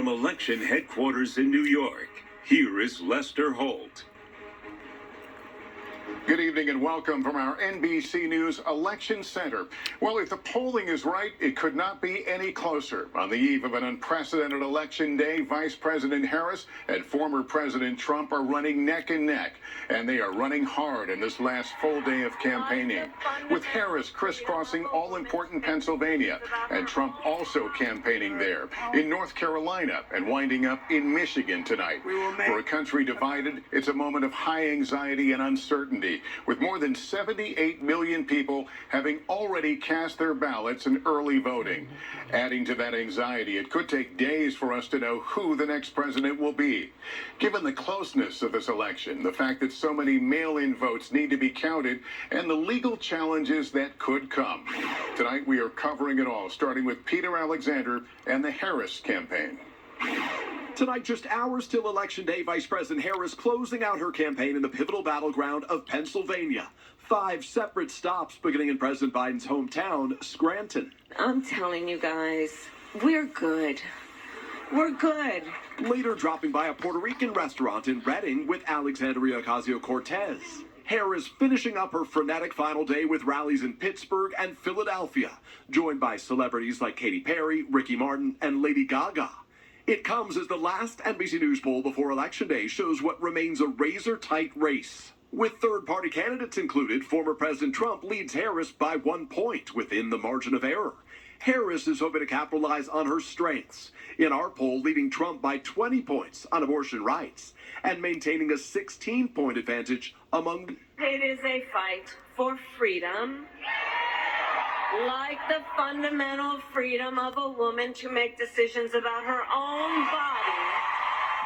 From election headquarters in New York, here is Lester Holt. Good evening and welcome from our NBC News Election Center. Well, if the polling is right, it could not be any closer. On the eve of an unprecedented election day, Vice President Harris and former President Trump are running neck and neck. And they are running hard in this last full day of campaigning, with Harris crisscrossing all-important Pennsylvania and Trump also campaigning there, in North Carolina and winding up in Michigan tonight. For a country divided, it's a moment of high anxiety and uncertainty, with more than 78 million people having already cast their ballots in early voting. Adding to that anxiety, it could take days for us to know who the next president will be. Given the closeness of this election, the fact that so many mail-in votes need to be counted, and the legal challenges that could come. Tonight we are covering it all, starting with Peter Alexander and the Harris campaign. Tonight, just hours till Election Day, Vice President Harris closing out her campaign in the pivotal battleground of Pennsylvania. 5 separate stops beginning in President Biden's hometown, Scranton. I'm telling you guys, we're good. We're good. Later dropping by a Puerto Rican restaurant in Reading with Alexandria Ocasio-Cortez. Harris finishing up her frenetic final day with rallies in Pittsburgh and Philadelphia, joined by celebrities like Katy Perry, Ricky Martin, and Lady Gaga. It comes as the last NBC News poll before Election Day shows what remains a razor-tight race. With third-party candidates included, former President Trump leads Harris by 1 point within the margin of error. Harris is hoping to capitalize on her strengths. In our poll, leading Trump by 20 points on abortion rights and maintaining a 16-point advantage among... It is a fight for freedom, like the fundamental freedom of a woman to make decisions about her own body.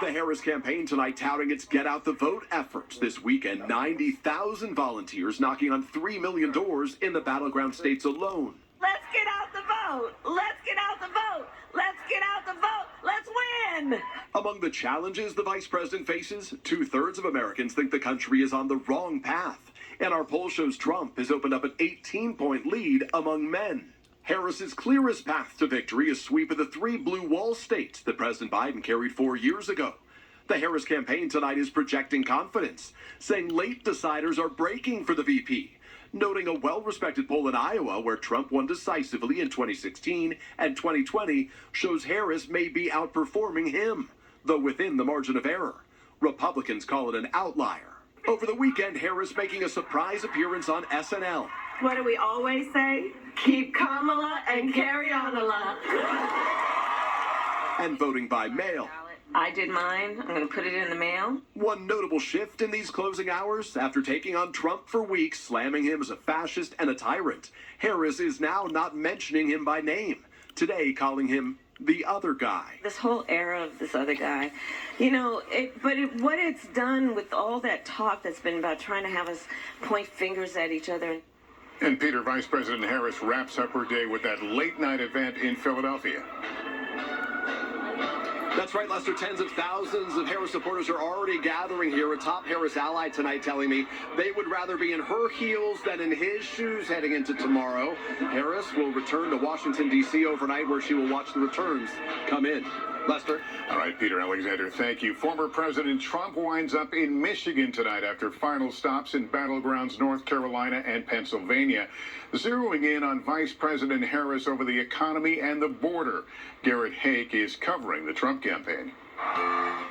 The Harris campaign tonight touting its Get Out the Vote efforts. This weekend, 90,000 volunteers knocking on 3 million doors in the battleground states alone. Let's get out the vote. Let's get out the vote. Let's get out the vote. Let's win. Among the challenges the vice president faces, 2/3 of Americans think the country is on the wrong path. And our poll shows Trump has opened up an 18-point lead among men. Harris's clearest path to victory is sweep of the 3 blue wall states that President Biden carried 4 years ago. The Harris campaign tonight is projecting confidence, saying late deciders are breaking for the VP, noting a well-respected poll in Iowa where Trump won decisively in 2016 and 2020 shows Harris may be outperforming him, though within the margin of error. Republicans call it an outlier. Over the weekend, Harris making a surprise appearance on SNL. What do we always say? Keep Kamala and carry on a lot. And voting by mail. I did mine. I'm going to put it in the mail. One notable shift in these closing hours, after taking on Trump for weeks, slamming him as a fascist and a tyrant, Harris is now not mentioning him by name. Today, calling him the other guy. This whole era of this other guy, you know, what it's done with all that talk that's been about trying to have us point fingers at each other. And Peter, Vice President Harris wraps up her day with that late-night event in Philadelphia. That's right, Lester. Tens of thousands of Harris supporters are already gathering here. A top Harris ally tonight telling me they would rather be in her heels than in his shoes heading into tomorrow. Harris will return to Washington, D.C. overnight, where she will watch the returns come in. Lester? All right, Peter Alexander, thank you. Former President Trump winds up in Michigan tonight after final stops in battlegrounds North Carolina and Pennsylvania. Zeroing in on Vice President Harris over the economy and the border. Garrett Hake is covering the Trump campaign.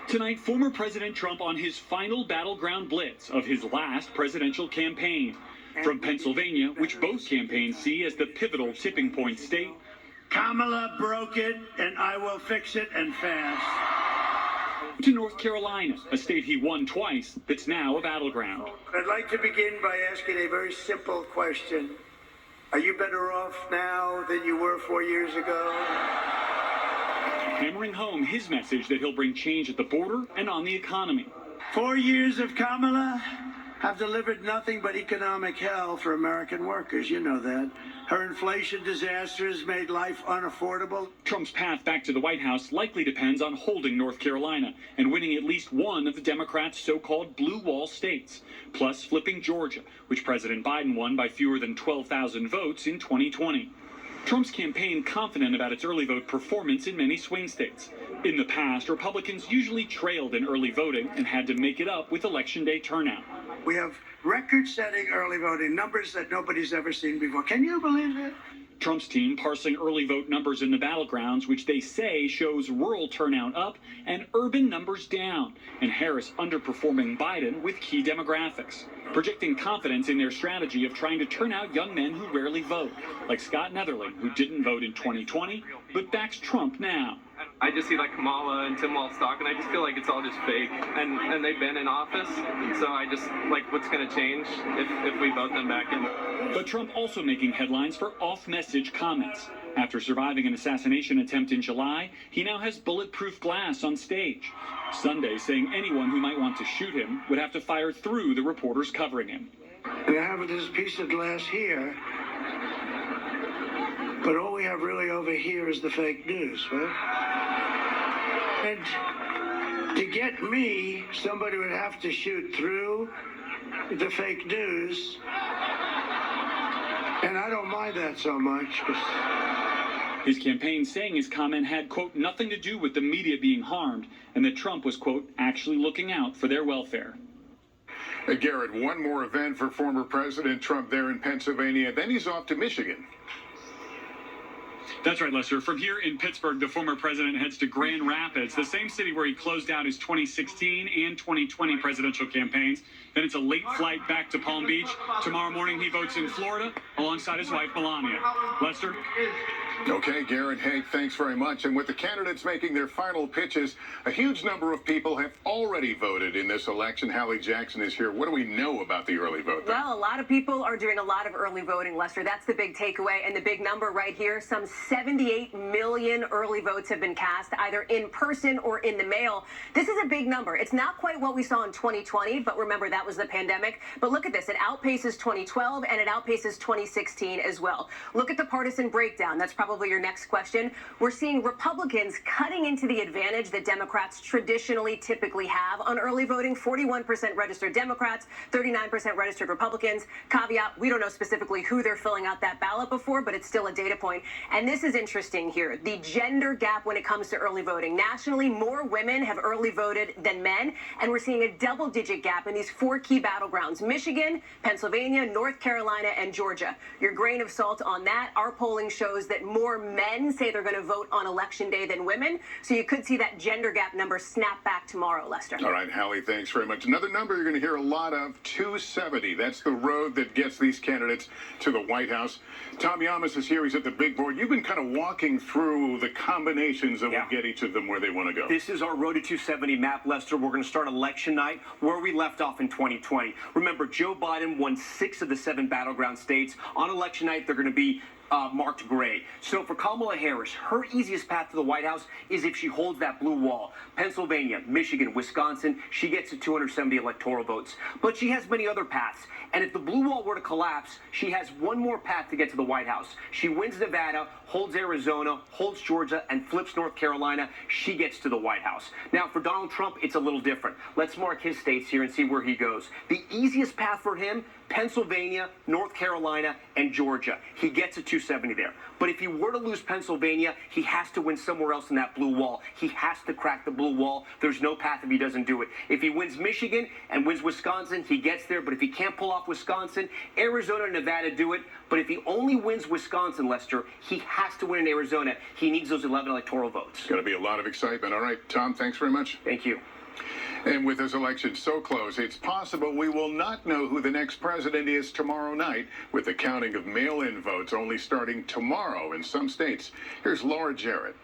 Tonight, former President Trump on his final battleground blitz of his last presidential campaign. From Pennsylvania, which both campaigns see as the pivotal tipping point state. Kamala broke it, and I will fix it, and fast. To North Carolina, a state he won twice that's now a battleground. I'd like to begin by asking a very simple question. Are you better off now than you were 4 years ago? Hammering home his message that he'll bring change at the border and on the economy. 4 years of Kamala have delivered nothing but economic hell for American workers. You know that. Her inflation disasters made life unaffordable. Trump's path back to the White House likely depends on holding North Carolina and winning at least one of the Democrats' so-called blue wall states, plus flipping Georgia, which President Biden won by fewer than 12,000 votes in 2020. Trump's campaign confident about its early vote performance in many swing states. In the past, Republicans usually trailed in early voting and had to make it up with Election Day turnout. We have record-setting early voting, numbers that nobody's ever seen before. Can you believe that? Trump's team parsing early vote numbers in the battlegrounds, which they say shows rural turnout up and urban numbers down, and Harris underperforming Biden with key demographics, projecting confidence in their strategy of trying to turn out young men who rarely vote, like Scott Netherling, who didn't vote in 2020, but backs Trump now. I just see like Kamala and Tim Walz talking. I just feel like it's all just fake, and they've been in office, so I just like what's going to change if we vote them back in. But Trump also making headlines for off-message comments. After surviving an assassination attempt in July, he now has bulletproof glass on stage. Sunday saying anyone who might want to shoot him would have to fire through the reporters covering him. We have this piece of glass here, but all we have really over here is the fake news, right? And to get me, somebody would have to shoot through the fake news. And I don't mind that so much. His campaign saying his comment had, quote, nothing to do with the media being harmed, and that Trump was, quote, actually looking out for their welfare. Garrett, one more event for former President Trump there in Pennsylvania. Then he's off to Michigan. That's right, Lester. From here in Pittsburgh, the former president heads to Grand Rapids, the same city where he closed out his 2016 and 2020 presidential campaigns. Then it's a late flight back to Palm Beach. Tomorrow morning, he votes in Florida alongside his wife, Melania. Lester? Okay, Garrett, hey, thanks very much. And with the candidates making their final pitches, a huge number of people have already voted in this election. Hallie Jackson is here. What do we know about the early vote? Well, a lot of people are doing a lot of early voting, Lester. That's the big takeaway. And the big number right here, some 78 million early votes have been cast, either in person or in the mail. This is a big number. It's not quite what we saw in 2020, but remember, that was the pandemic. But look at this. It outpaces 2012, and it outpaces 2016 as well. Look at the partisan breakdown. That's probably your next question. We're seeing Republicans cutting into the advantage that Democrats typically have on early voting. 41% registered Democrats, 39% registered Republicans. Caveat, we don't know specifically who they're filling out that ballot before, but it's still a data point. And this is interesting here. The gender gap when it comes to early voting. Nationally, more women have early voted than men, and we're seeing a double-digit gap in these four key battlegrounds: Michigan, Pennsylvania, North Carolina, and Georgia. Your grain of salt on that, our polling shows that more men say they're going to vote on Election Day than women, so you could see that gender gap number snap back tomorrow, Lester. All right, Hallie, thanks very much. Another number you're going to hear a lot of, 270. That's the road that gets these candidates to the White House. Tom Yamas is here. He's at the big board. You've been kind of walking through the combinations that will get each of them where they want to go. This is our road to 270 map, Lester. We're going to start election night where we left off in 2020. Remember, Joe Biden won 6 of the 7 battleground states. On election night, they're going to be marked gray. So for Kamala Harris, her easiest path to the White House is if she holds that blue wall. Pennsylvania, Michigan, Wisconsin, she gets to 270 electoral votes. But she has many other paths. And if the blue wall were to collapse, she has one more path to get to the White House. She wins Nevada, holds Arizona, holds Georgia, and flips North Carolina. She gets to the White House. Now, for Donald Trump, it's a little different. Let's mark his states here and see where he goes. The easiest path for him, Pennsylvania, North Carolina, and Georgia. He gets a 270 there. But if he were to lose Pennsylvania, he has to win somewhere else in that blue wall. He has to crack the blue wall. There's no path if he doesn't do it. If he wins Michigan and wins Wisconsin, he gets there. But if he can't pull off Wisconsin, Arizona and Nevada do it. But if he only wins Wisconsin, Lester, he has to win in Arizona. He needs those 11 electoral votes. It's going to be a lot of excitement. All right, Tom, thanks very much. Thank you. And with this election so close, it's possible we will not know who the next president is tomorrow night, with the counting of mail-in votes only starting tomorrow in some states. Here's Laura Jarrett.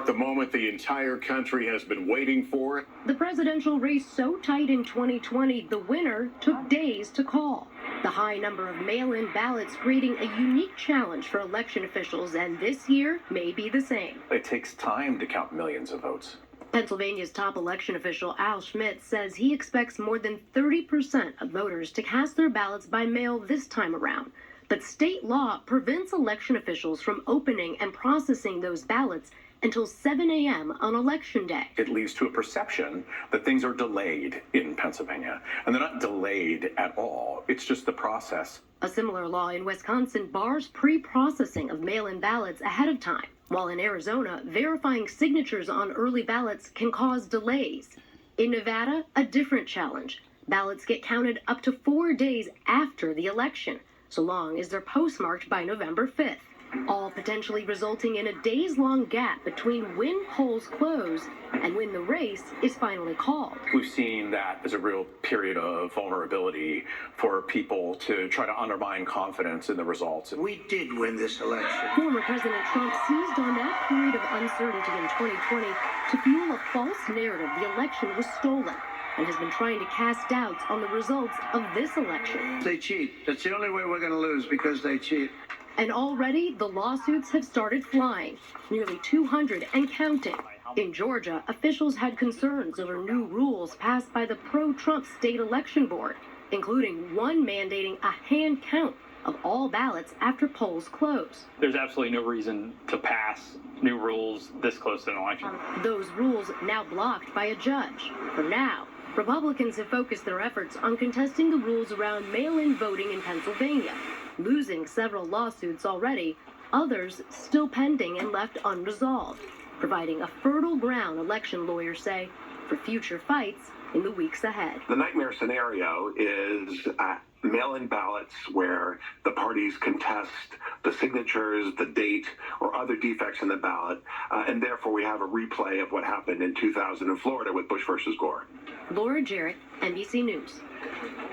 The moment the entire country has been waiting for. The presidential race so tight in 2020, the winner took days to call. The high number of mail-in ballots creating a unique challenge for election officials, and this year may be the same. It takes time to count millions of votes. Pennsylvania's top election official Al Schmidt says he expects more than 30% of voters to cast their ballots by mail this time around. But state law prevents election officials from opening and processing those ballots until 7 a.m. on Election Day. It leads to a perception that things are delayed in Pennsylvania. And they're not delayed at all. It's just the process. A similar law in Wisconsin bars pre-processing of mail-in ballots ahead of time, while in Arizona, verifying signatures on early ballots can cause delays. In Nevada, a different challenge. Ballots get counted up to 4 days after the election, so long as they're postmarked by November 5th, all potentially resulting in a days-long gap between when polls close and when the race is finally called. We've seen that as a real period of vulnerability for people to try to undermine confidence in the results. We did win this election. Former President Trump seized on that period of uncertainty in 2020 to fuel a false narrative the election was stolen, and has been trying to cast doubts on the results of this election. They cheat. That's the only way we're going to lose, because they cheat. And already, the lawsuits have started flying, nearly 200 and counting. In Georgia, officials had concerns over new rules passed by the pro-Trump state election board, including one mandating a hand count of all ballots after polls close. There's absolutely no reason to pass new rules this close to an election. Those rules now blocked by a judge. For now, Republicans have focused their efforts on contesting the rules around mail-in voting in Pennsylvania, losing several lawsuits already, others still pending and left unresolved, providing a fertile ground, election lawyers say, for future fights in the weeks ahead. The nightmare scenario is mail-in ballots where the parties contest the signatures, the date, or other defects in the ballot, and therefore we have a replay of what happened in 2000 in Florida with Bush versus Gore. Laura Jarrett, NBC News.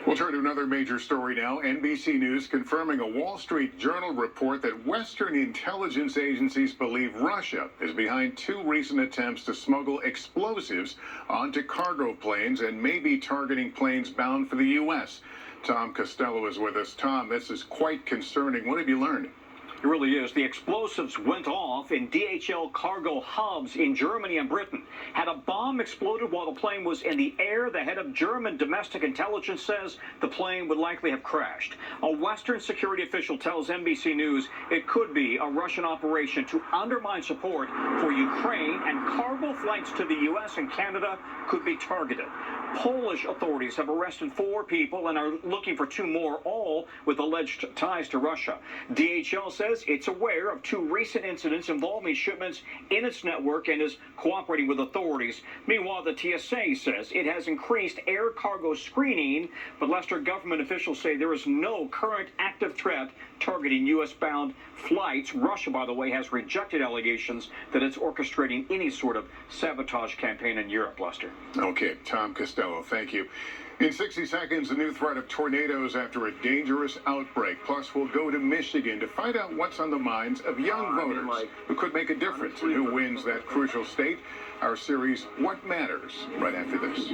We'll turn to another major story now. NBC News confirming a Wall Street Journal report that Western intelligence agencies believe Russia is behind two recent attempts to smuggle explosives onto cargo planes and may be targeting planes bound for the U.S. Tom Costello is with us. Tom, this is quite concerning. What have you learned? It really is. The explosives went off in DHL cargo hubs in Germany and Britain. Had a bomb exploded while the plane was in the air, the head of German domestic intelligence says the plane would likely have crashed. A Western security official tells NBC News it could be a Russian operation to undermine support for Ukraine, and cargo flights to the U.S. and Canada could be targeted. Polish authorities have arrested 4 people and are looking for 2 more, all with alleged ties to Russia. DHL says it's aware of 2 recent incidents involving shipments in its network and is cooperating with authorities. Meanwhile, the TSA says it has increased air cargo screening, but Leicester government officials say there is no current active threat targeting U.S.-bound flights. Russia, by the way, has rejected allegations that it's orchestrating any sort of sabotage campaign in Europe, Lester. Okay, Tom Costello, thank you. In 60 seconds, a new threat of tornadoes after a dangerous outbreak. Plus, we'll go to Michigan to find out what's on the minds of young voters who could make a difference and who wins that crucial state. Our series, What Matters, right after this.